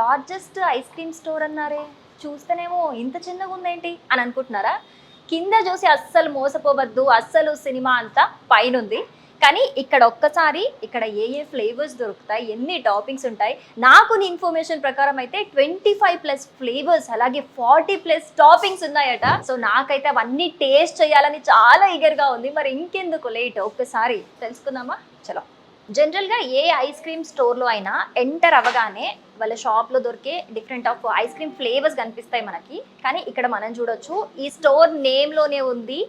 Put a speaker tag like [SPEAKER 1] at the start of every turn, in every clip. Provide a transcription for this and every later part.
[SPEAKER 1] Largest ice cream store అన్నారే, చూస్తేనేమో ఇంత చిన్నగా ఉందేంటి అని అనుకుంటున్నారా? కింద చూసి అస్సలు మోసపోవద్దు, అస్సలు సినిమా అంతా పైనుంది. కానీ ఇక్కడ ఒక్కసారి ఇక్కడ ఏ ఏ ఫ్లేవర్స్ దొరుకుతాయి, ఎన్ని టాపింగ్స్ ఉంటాయి, నాకున్న ఇన్ఫర్మేషన్ ప్రకారం అయితే 25+ ఫ్లేవర్స్ అలాగే 40+ టాపింగ్స్ ఉన్నాయట. సో నాకైతే అవన్నీ టేస్ట్ చేయాలని చాలా ఈగర్గా ఉంది. మరి ఇంకెందుకు లేట్, ఒక్కసారి తెలుసుకుందామా? చలో. జనరల్గా ఏ ఐస్ క్రీమ్ స్టోర్లో అయినా ఎంటర్ అవ్వగానే వాళ్ళ షాప్లో దొరికే different of ice cream flavours కనిపిస్తాయి మనకి. కానీ ఇక్కడ మనం చూడొచ్చు, ఈ స్టోర్ నేమ్లోనే ఉంది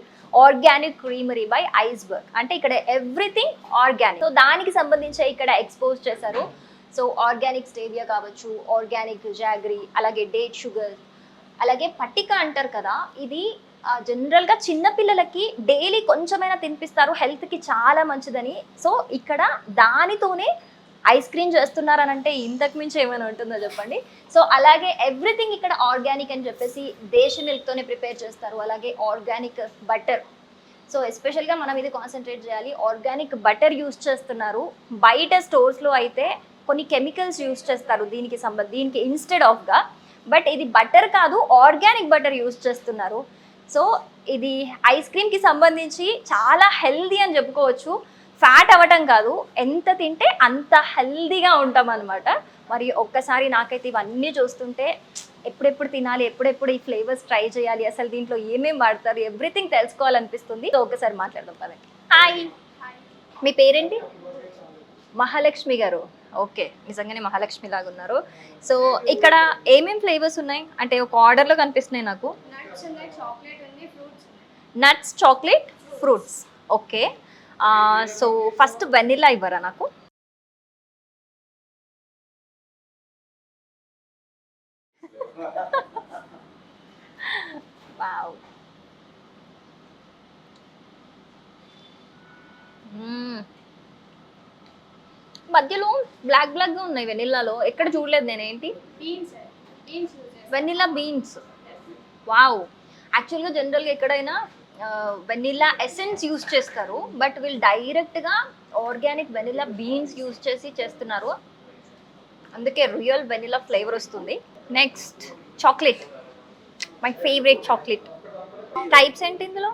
[SPEAKER 1] ఆర్గానిక్ క్రీమరీ బై ఐస్బర్గ్. అంటే ఇక్కడ ఎవ్రీథింగ్ ఆర్గానిక్. సో దానికి సంబంధించి ఇక్కడ ఎక్స్పోజ్ చేశారు. సో ఆర్గానిక్ స్టేవియా కావచ్చు, ఆర్గానిక్ జాగరీ, అలాగే డేట్ షుగర్, అలాగే పట్టిక అంటారు కదా, ఇది జనరల్గా చిన్నపిల్లలకి డైలీ కొంచెమైనా తినిపిస్తారు, హెల్త్కి చాలా మంచిదని. సో ఇక్కడ దానితోనే ఐస్ క్రీమ్ చేస్తున్నారనంటే ఇంతకు మించి ఏమైనా ఉంటుందో చెప్పండి. సో అలాగే ఎవ్రీథింగ్ ఇక్కడ ఆర్గానిక్ అని చెప్పేసి దేశీ మిల్క్తోనే ప్రిపేర్ చేస్తారు. అలాగే ఆర్గానిక్ బటర్. సో ఎస్పెషల్గా మనం ఇది కాన్సన్ట్రేట్ చేయాలి, ఆర్గానిక్ బటర్ యూస్ చేస్తున్నారు. బయట స్టోర్స్లో అయితే కొన్ని కెమికల్స్ యూస్ చేస్తారు దీనికి ఇన్స్టెడ్ ఆఫ్గా. బట్ ఇది బటర్ కాదు, ఆర్గానిక్ బటర్ యూస్ చేస్తున్నారు. సో ఇది ఐస్ క్రీమ్కి సంబంధించి చాలా హెల్దీ అని చెప్పుకోవచ్చు. ఫ్యాట్ అవ్వటం కాదు, ఎంత తింటే అంత హెల్దీగా ఉంటాం అనమాట. మరి ఒక్కసారి నాకైతే ఇవన్నీ చూస్తుంటే ఎప్పుడెప్పుడు తినాలి, ఎప్పుడెప్పుడు ఈ ఫ్లేవర్స్ ట్రై చేయాలి, అసలు దీంట్లో ఏమేమి వాడతారు, ఎవ్రీథింగ్ తెలుసుకోవాలనిపిస్తుంది. సో ఒక్కసారి మాట్లాడదాం పదండి. హాయ్, మీ పేరేంటి? మహాలక్ష్మి గారు. ఓకే, నిజంగానే మహాలక్ష్మి లాగా ఉన్నారు. సో ఇక్కడ ఏమేమి ఫ్లేవర్స్ ఉన్నాయి అంటే ఒక ఆర్డర్లో కనిపిస్తున్నాయి నాకు. Nuts, chocolate, fruits. Okay. So first vanilla ఇవ్వరా నాకు? వావ్. మధ్యలో బ్లాక్గా ఉన్నాయి వెనిల్లాలో, ఎక్కడ చూడలేదు నేనేంటి. Vanilla beans. వావ్. యాక్చువల్గా జనరల్గా ఎక్కడైనా వెనిల్లా ఎసెన్స్ యూస్ చేస్తారు, బట్ వీళ్ళు డైరెక్ట్గా ఆర్గానిక్ వెనిల్లా బీన్స్ యూస్ చేసి చేస్తున్నారు, అందుకే రియల్ వెనిల్లా ఫ్లేవర్ వస్తుంది. Next chocolate, my favourite chocolate. Types ఏంటి ఇందులో?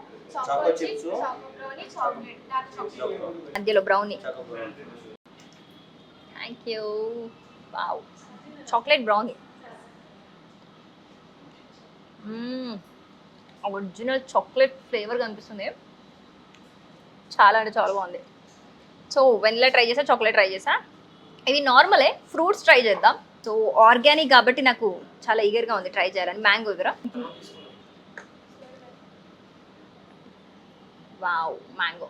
[SPEAKER 1] మధ్యలో brownie. Thank you. Wow, chocolate brownie. Original chocolate flavour కనిపిస్తుంది, చాలా అంటే చాలా బాగుంది. సో వెనిలా ట్రై చేసా, చాక్లెట్ ట్రై చేసా. ఇవి నార్మలే, ఫ్రూట్స్ ట్రై చేద్దాం. సో ఆర్గానిక్ కాబట్టి నాకు చాలా ఈగర్గా ఉంది ట్రై చేయాలని. మ్యాంగో ఇవరా? Wow, mango.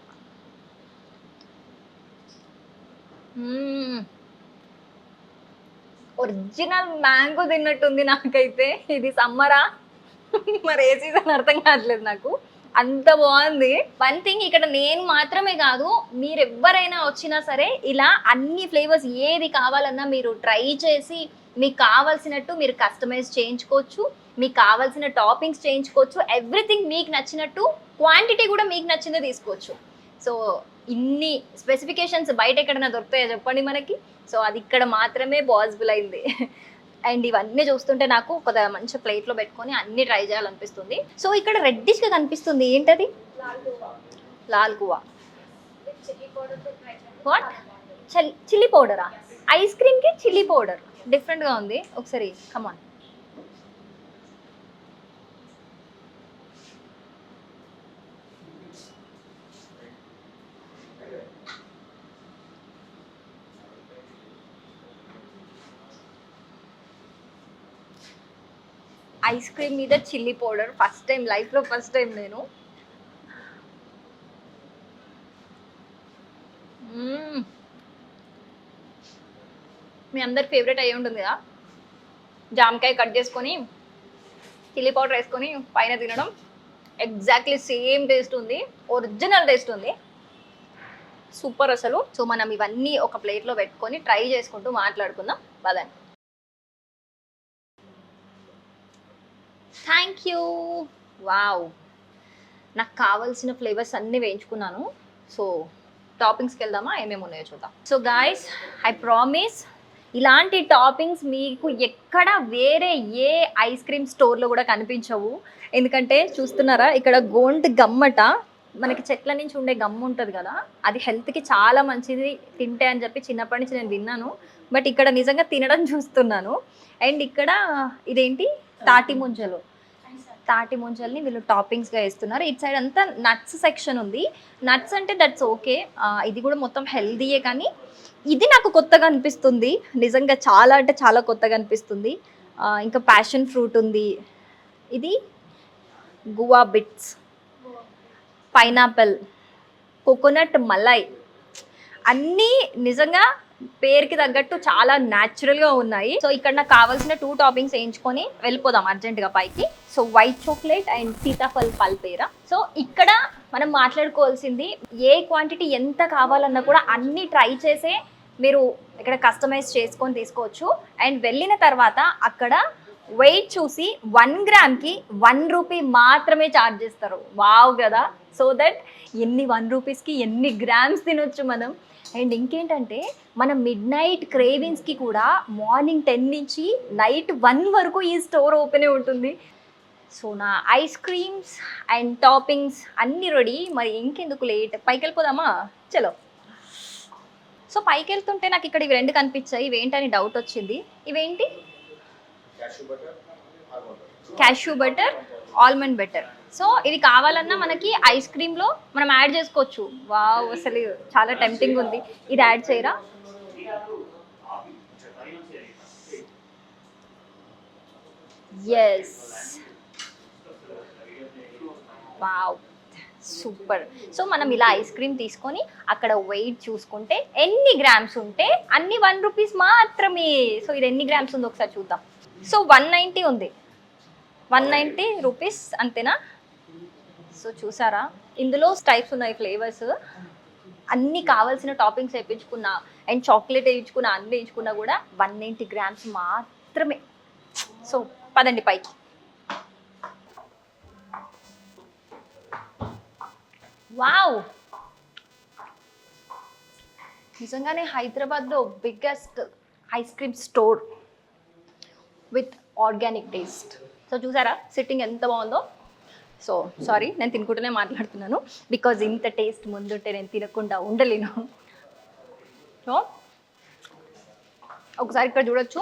[SPEAKER 1] ఒరిజినల్ మ్యాంగో తిన్నట్టుంది నాకైతే. ఇది సమ్మరా మరి ఏ సీజన్ అర్థం కావట్లేదు నాకు, అంత బాగుంది. వన్ థింగ్, ఇక్కడ నేను మాత్రమే కాదు, మీరు ఎవరైనా వచ్చినా సరే ఇలా అన్ని ఫ్లేవర్స్ ఏది కావాలన్నా మీరు ట్రై చేసి మీకు కావాల్సినట్టు మీరు కస్టమైజ్ చేయించుకోవచ్చు, మీకు కావాల్సిన టాపింగ్స్ చేయించుకోవచ్చు, ఎవ్రీథింగ్ మీకు నచ్చినట్టు, క్వాంటిటీ కూడా మీకు నచ్చిందే తీసుకోవచ్చు. సో ఇన్ని స్పెసిఫికేషన్స్ బయట ఎక్కడైనా దొరుకుతాయో చెప్పండి మనకి. సో అది ఇక్కడ మాత్రమే పాసిబుల్ అయింది. అండ్ ఇవన్నీ చూస్తుంటే నాకు ఒక మంచి ప్లేట్లో పెట్టుకొని అన్ని ట్రై చేయాలనిపిస్తుంది. సో ఇక్కడ రెడ్డిష్గా కనిపిస్తుంది, ఏంటది? లాల్ గువా. వాట్? చిల్లీ పౌడరా? ఐస్ క్రీమ్కి చిల్లీ పౌడర్ డిఫరెంట్గా ఉంది. ఒకసారి కమాన్. ఐస్ క్రీమ్ మీద చిల్లీ పౌడర్ ఫస్ట్ టైం లైఫ్లో, ఫస్ట్ టైం నేను. మీ అందరి ఫేవరెట్ అయ్యి ఉంటుంది కదా, జామకాయ కట్ చేసుకొని చిల్లీ పౌడర్ వేసుకొని పైన తినడం. ఎగ్జాక్ట్లీ సేమ్ టేస్ట్ ఉంది, ఒరిజినల్ టేస్ట్ ఉంది, సూపర్ అసలు. సో మనం ఇవన్నీ ఒక ప్లేట్లో పెట్టుకొని ట్రై చేసుకుంటూ మాట్లాడుకుందాం పదండి. Thank you. వావ్, నాకు కావాల్సిన ఫ్లేవర్స్ అన్నీ వేయించుకున్నాను. సో టాపింగ్స్కి వెళ్దామా, ఏమేమి ఉన్నాయో చూద్దాం. సో గాయస్, ఐ ప్రామిస్ ఇలాంటి టాపింగ్స్ మీకు ఎక్కడ వేరే ఏ ఐస్ క్రీమ్ స్టోర్లో కూడా కనిపించవు. ఎందుకంటే చూస్తున్నారా ఇక్కడ గోండ్ గమ్మట, మనకి చెట్ల నుంచి ఉండే గమ్ము ఉంటుంది కదా, అది హెల్త్కి చాలా మంచిది తింటే అని చెప్పి చిన్నప్పటి నుంచి నేను విన్నాను. బట్ ఇక్కడ నిజంగా తినడం చూస్తున్నాను. అండ్ ఇక్కడ ఇదేంటి తాటి ముంజలు, తాటి ముంజల్ని వీళ్ళు టాపింగ్స్గా వేస్తున్నారు. ఇటు సైడ్ అంతా నట్స్ సెక్షన్ ఉంది. నట్స్ అంటే దట్స్ ఓకే, ఇది కూడా మొత్తం హెల్దీయే, కానీ ఇది నాకు కొత్తగా అనిపిస్తుంది. నిజంగా చాలా అంటే చాలా కొత్తగా అనిపిస్తుంది. ఇంకా ప్యాషన్ ఫ్రూట్ ఉంది, ఇది guava bits, pineapple, coconut malai, అన్నీ నిజంగా పేరుకి తగ్గట్టు చాలా న్యాచురల్గా ఉన్నాయి. సో ఇక్కడ నాకు కావాల్సిన 2 టాపింగ్స్ వేయించుకొని వెళ్ళిపోదాం అర్జెంటుగా పైకి. సో వైట్ చాక్లెట్ అండ్ సీతాఫల్ పల్పేరా. సో ఇక్కడ మనం మాట్లాడుకోవాల్సింది ఏ క్వాంటిటీ ఎంత కావాలన్నా కూడా అన్నీ ట్రై చేసే మీరు ఇక్కడ కస్టమైజ్ చేసుకొని తీసుకోవచ్చు. అండ్ వెళ్ళిన తర్వాత అక్కడ వెయిట్ చూసి 1 గ్రామ్కి 1 రూపీ మాత్రమే ఛార్జ్ చేస్తారు. వావ్ కదా. సో దట్ 1 రూపీస్కి ఎన్ని గ్రామ్స్ తినొచ్చు మనం. అండ్ ఇంకేంటంటే మన మిడ్ నైట్ క్రేవింగ్స్కి కూడా మార్నింగ్ 10 నుంచి నైట్ 1 వరకు ఈ స్టోర్ ఓపెనే ఉంటుంది. సో నా ఐస్ క్రీమ్స్ అండ్ టాపింగ్స్ అన్నీ రెడీ. మరి ఇంకెందుకు లేట్, పైకి వెళ్ళిపోదామా? చలో. సో పైకి వెళ్తుంటే నాకు ఇక్కడ ఇవి 2 కనిపించాయి. ఇవేంటని డౌట్ వచ్చింది. ఇవేంటి? Cashew butter, almond butter. So ఇది కావాలన్నా మనకి ఐస్ క్రీమ్లో మనం యాడ్ చేసుకోవచ్చు. వావ్, అసలు చాలా టెంప్టింగ్ ఉంది. ఇది యాడ్ చేయరా? Yes, wow, super. సో మనం ఇలా ఐస్ క్రీమ్ తీసుకొని అక్కడ వెయిట్ చూసుకుంటే ఎన్ని గ్రామ్స్ ఉంటే అన్ని 1 రూపీస్ మాత్రమే. సో ఇది ఎన్ని గ్రామ్స్ ఉందో ఒకసారి చూద్దాం. సో 190 ఉంది, 190 రూపీస్ అంతేనా? సో చూసారా, ఇందులో టైప్స్ ఉన్నాయి, ఫ్లేవర్స్ అన్నీ. కావాల్సిన టాపింగ్స్ వేయించుకున్నా అండ్ చాక్లెట్ వేయించుకున్నా, అన్నీ వేయించుకున్నా కూడా 190 గ్రామ్స్ మాత్రమే. సో పదండి పైకి. వావ్, నిజంగానే హైదరాబాద్లో biggest ice cream store with organic taste. So చూసారా సిట్టింగ్ ఎంత బాగుందో. సో సారీ, నేను తినుకుంటూనే మాట్లాడుతున్నాను, బికాజ్ ఇంత టేస్ట్ ముందుంటే నేను తినకుండా ఉండలేను. సో ఒకసారి ఇక్కడ చూడొచ్చు,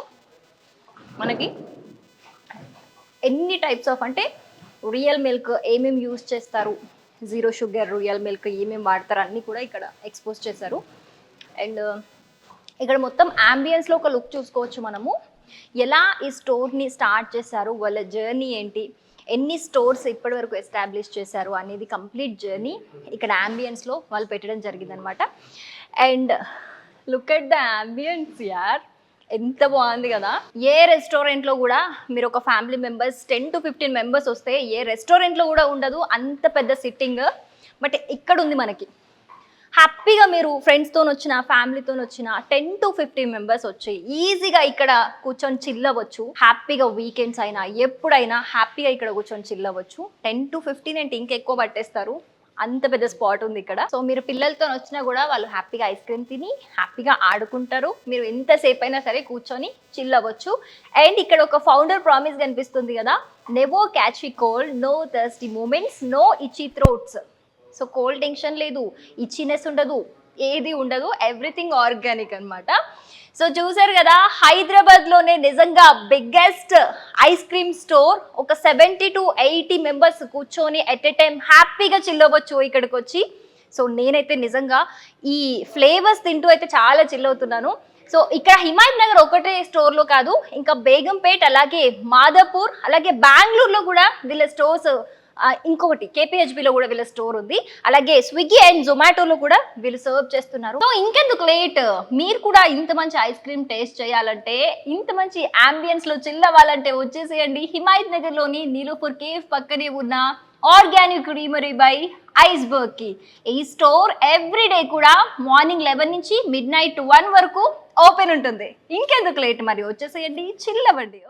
[SPEAKER 1] మనకి ఎన్ని టైప్స్ ఆఫ్, అంటే రియల్ మిల్క్ ఏమేమి యూజ్ చేస్తారు, 0 షుగర్ రియల్ మిల్క్ ఏమేమి వాడతారు అన్నీ కూడా ఇక్కడ ఎక్స్పోజ్ చేశారు. అండ్ ఇక్కడ మొత్తం అంబియన్స్లో ఒక లుక్ చూసుకోవచ్చు మనము. ఎలా ఈ స్టోర్ని స్టార్ట్ చేశారు, వాళ్ళ జర్నీ ఏంటి, ఎన్ని స్టోర్స్ ఇప్పటి వరకు ఎస్టాబ్లిష్ చేశారు అనేది కంప్లీట్ జర్నీ ఇక్కడ అంబియన్స్లో వాళ్ళు పెట్టడం జరిగిందనమాట. And look at the ambience యార్, ఎంత బాగుంది కదా. ఏ రెస్టారెంట్లో కూడా మీరు ఒక ఫ్యామిలీ మెంబర్స్ 10 to 15 మెంబర్స్ వస్తే ఏ రెస్టారెంట్లో కూడా ఉండదు అంత పెద్ద సిట్టింగ్. బట్ ఇక్కడ ఉంది మనకి. హ్యాపీగా మీరు ఫ్రెండ్స్తో వచ్చిన, ఫ్యామిలీతో వచ్చిన 10 to 15 మెంబర్స్ వచ్చి ఈజీగా ఇక్కడ కూర్చొని చిల్ అవ్వచ్చు. హ్యాపీగా వీకెండ్స్ అయినా ఎప్పుడైనా హ్యాపీగా ఇక్కడ కూర్చొని చిల్ అవ్వచ్చు. 10 to 15 అంటే ఇంకెక్కువ పట్టేస్తారు, అంత పెద్ద స్పాట్ ఉంది ఇక్కడ. సో మీరు పిల్లలతో వచ్చినా కూడా వాళ్ళు హ్యాపీగా ఐస్ క్రీమ్ తిని హ్యాపీగా ఆడుకుంటారు. మీరు ఎంతసేపు అయినా సరే కూర్చొని చిల్ అవ్వచ్చు. అండ్ ఇక్కడ ఒక ఫౌండర్ ప్రామిస్ కనిపిస్తుంది కదా, never catch cold, no thirsty moments, no itchy throats. So cold tension లేదు, ఇచ్చినెస్ ఉండదు, ఏది ఉండదు, ఎవ్రీథింగ్ ఆర్గానిక్ అనమాట. సో చూసారు కదా, హైదరాబాద్లోనే నిజంగా బిగ్గెస్ట్ ఐస్ క్రీమ్ స్టోర్. ఒక 70 to 80 మెంబర్స్ కూర్చొని ఎట్ ఎ టైం హ్యాపీగా చిల్లవచ్చు ఇక్కడికి వచ్చి. సో నేనైతే నిజంగా ఈ ఫ్లేవర్స్ తింటూ అయితే చాలా చిల్ అవుతున్నాను. సో ఇక్కడ హిమాయత్ నగర్ ఒకటే స్టోర్లో కాదు, ఇంకా బేగంపేట్, అలాగే మాదాపూర్, అలాగే బెంగళూరులో కూడా వీళ్ళ స్టోర్స్, ఇంకొకటి కేపీహెచ్బిలో కూడా వీళ్ళ స్టోర్ ఉంది. అలాగే స్విగ్గీ అండ్ జొమాటోలో కూడా వీళ్ళు సర్వ్ చేస్తున్నారు. సో ఇంకెందుకు లేట్, మీరు కూడా ఇంత మంచి ఐస్ క్రీమ్ టేస్ట్ చేయాలంటే, ఇంత మంచి అంబియన్స్లో చిల్ అవ్వాలంటే వచ్చేసేయండి హిమాయత్ నగర్లోని నీలూపూర్ కేఫ్ పక్కనే ఉన్న ఆర్గానిక్ క్రీమరీ బై ఐస్బర్గ్కి. ఈ స్టోర్ ఎవ్రీడే కూడా మార్నింగ్ 11 నుంచి మిడ్ నైట్ 1 వరకు ఓపెన్ ఉంటుంది. ఇంకెందుకు లేట్, మరి వచ్చేసేయండి, చిల్ అవ్వండి.